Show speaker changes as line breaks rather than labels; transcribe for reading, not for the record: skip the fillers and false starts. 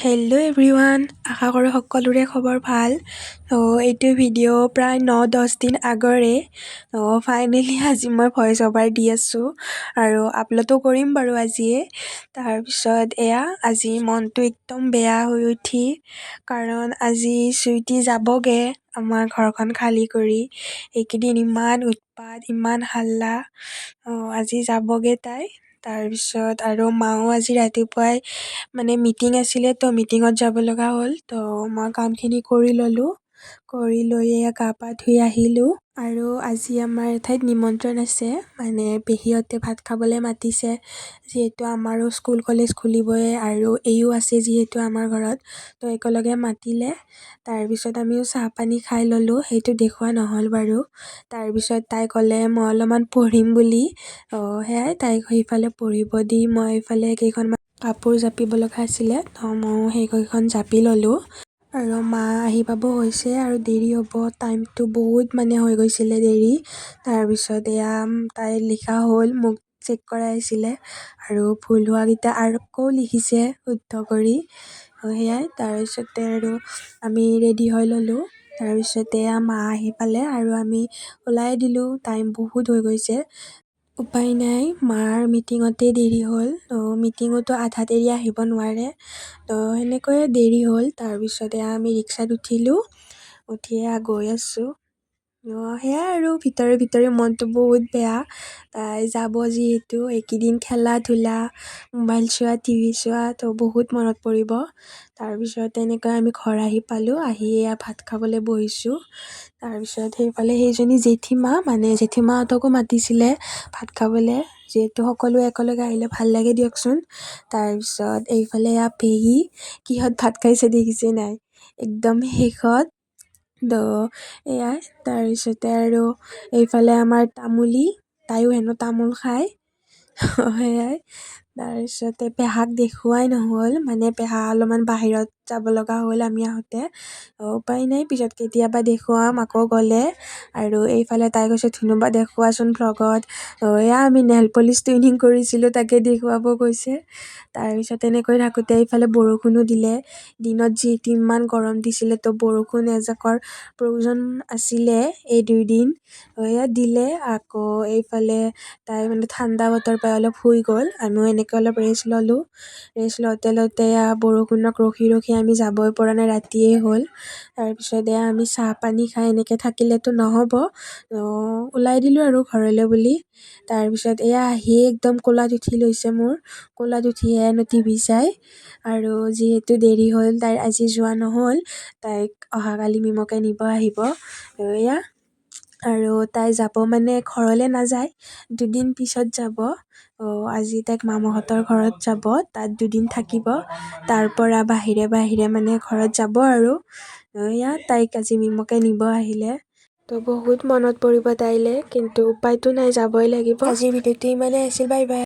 Hello' everyone, আশা কৰোঁ সকলোৰে খবৰ ভাল। এইটো ভিডিঅ' প্ৰায় 9-10 দিন আগৰে। ফাইনেলি আজি মই ভইচ অভাৰ দি আছোঁ আৰু আপলোডো কৰিম বাৰু আজিয়ে। তাৰপিছত আজি মনটো একদম বেয়া হৈ উঠি, কাৰণ আজি চুইটি যাবগৈ আমাৰ ঘৰখন খালী কৰি। এইকেইদিন ইমান উৎপাত, ইমান হাল্লা। আজি যাবগৈ তাই। তাৰপিছত আৰু মাও আজি ৰাতিপুৱাই মিটিং আছিলে, মিটিঙত যাব লগা হ'ল। মই কামখিনি কৰি ল'লোঁ, কৰি লৈ গা পা ধুই আহিলোঁ। আৰু আজি আমাৰ এঠাইত নিমন্ত্ৰণ আছে, পেহীহঁতে ভাত খাবলৈ মাতিছে। যিহেতু আমাৰো স্কুল কলেজ খুলিবই আৰু এইও আছে যিহেতু আমাৰ ঘৰত, একেলগে মাতিলে। তাৰপিছত আমিও চাহ পানী খাই ল'লোঁ, সেইটো দেখুওৱা নহ'ল বাৰু। তাৰপিছত তাই ক'লে মই অলপমান পঢ়িম বুলি। সেয়াই তাইক সেইফালে পঢ়িব দি মই এইফালে কেইখনমান কাপোৰ জাপিব লগা আছিলে, ময়ো সেইকেইখন জাপি ল'লোঁ। আৰু মা আহি পাব হৈছে আৰু দেৰি হ'ব, টাইমটো বহুত হৈ গৈছিলে দেৰি। তাৰপিছত তাই লিখা হ'ল, মোক চেক কৰাই আছিলে আৰু ভুল হোৱাকেইটা আকৌ লিখিছে শুদ্ধ কৰি। সেয়াই তাৰপিছতে আৰু আমি ৰেডি হৈ ল'লোঁ। তাৰপিছতে মা আহি পালে আৰু আমি ওলাই দিলোঁ, টাইম বহুত হৈ গৈছে। উপায় নাই, মাৰ মিটিঙতেই দেৰি হ'ল। মিটিঙতো আধাত এৰি আহিব নোৱাৰে, সেনেকৈয়ে দেৰি হ'ল। তাৰপিছতে আমি ৰিক্সাত উঠিলোঁ, উঠিয়ে গৈ আছোঁ। সেয়াই আৰু ভিতৰে ভিতৰে মনটো বহুত বেয়া। তাই যাব যিহেতু, এইকেইদিন খেলা ধূলা, মোবাইল চোৱা, টিভি চোৱা, বহুত মনত পৰিব। তাৰপিছত তেনেকৈ আমি ঘৰ আহি পালোঁ, আহি ভাত খাবলৈ বহিছোঁ। তাৰপিছত সেইফালে সেইজনী জেঠীমাহঁতকো মাতিছিলে ভাত খাবলৈ, যিহেতু সকলোৱে একেলগে আহিলে ভাল লাগে দিয়কচোন। তাৰপিছত এইফালে পেহী কিহত ভাত খাইছে দেখিছে নাই, একদম শেষত। এয়াই তাৰপিছতে আৰু এইফালে আমাৰ তামুলী, তাইও হেনো তামোল খায়। সেয়াই তাৰপিছতে পেহাক দেখুৱাই নহ'ল, পেহা অলপমান বাহিৰত যাব লগা হ'ল আমি আহোঁতে। উপায় নাই, পিছত কেতিয়াবা দেখুৱাম আকৌ গ'লে। আৰু এইফালে তাই কৈছে ধুনুবা দেখুৱাচোন ভ্লগত। আমি নেইল পলিচ ট্ৰেইনিং কৰিছিলোঁ, তাকে দেখুৱাব কৈছে। তাৰপিছত তেনেকৈ থাকোঁতে এইফালে বৰষুণো দিলে। দিনত যিহেতু ইমান গৰম দিছিলে, বৰষুণ এজাকৰ প্ৰয়োজন আছিলে এই 2 দিন। দিলে আকৌ। এইফালে তাই ঠাণ্ডা বতৰ পাই অলপ শুই গ'ল, আমিও এনেকৈ অলপ ৰেষ্ট ল'লোঁ। ৰেষ্ট লওঁতে বৰষুণক ৰখি ৰখি আমি যাবই পৰা নাই, ৰাতিয়েই হ'ল। তাৰপিছত আমি চাহ পানী খাই এনেকৈ থাকিলেতো নহ'ব, ওলাই দিলোঁ আৰু ঘৰলৈ বুলি। তাৰপিছত আহিয়ে একদম কোলাত উঠি লৈছে মোৰ, কোলাত উঠিহে টিভি চাই। আৰু যিহেতু দেৰি হ'ল, তাইৰ আজি যোৱা নহ'ল, তাইক অহাকালি মিমকে নিব আহিব। আৰু তাই যাব ঘৰলৈ নাযায়, 2 দিন পিছত যাব। আজি তাইক মামাহঁতৰ ঘৰত যাব, তাত 2 দিন থাকিব। তাৰ পৰা বাহিৰে বাহিৰে ঘৰত যাব আৰু। তাইক আজি মিমকে নিব আহিলে। বহুত মনত পৰিব তাইলৈ, কিন্তু উপায়তো নাই, যাবই লাগিব। আজিৰ ভিডিঅ'টো ইমানেই আছিল, বাই বাই।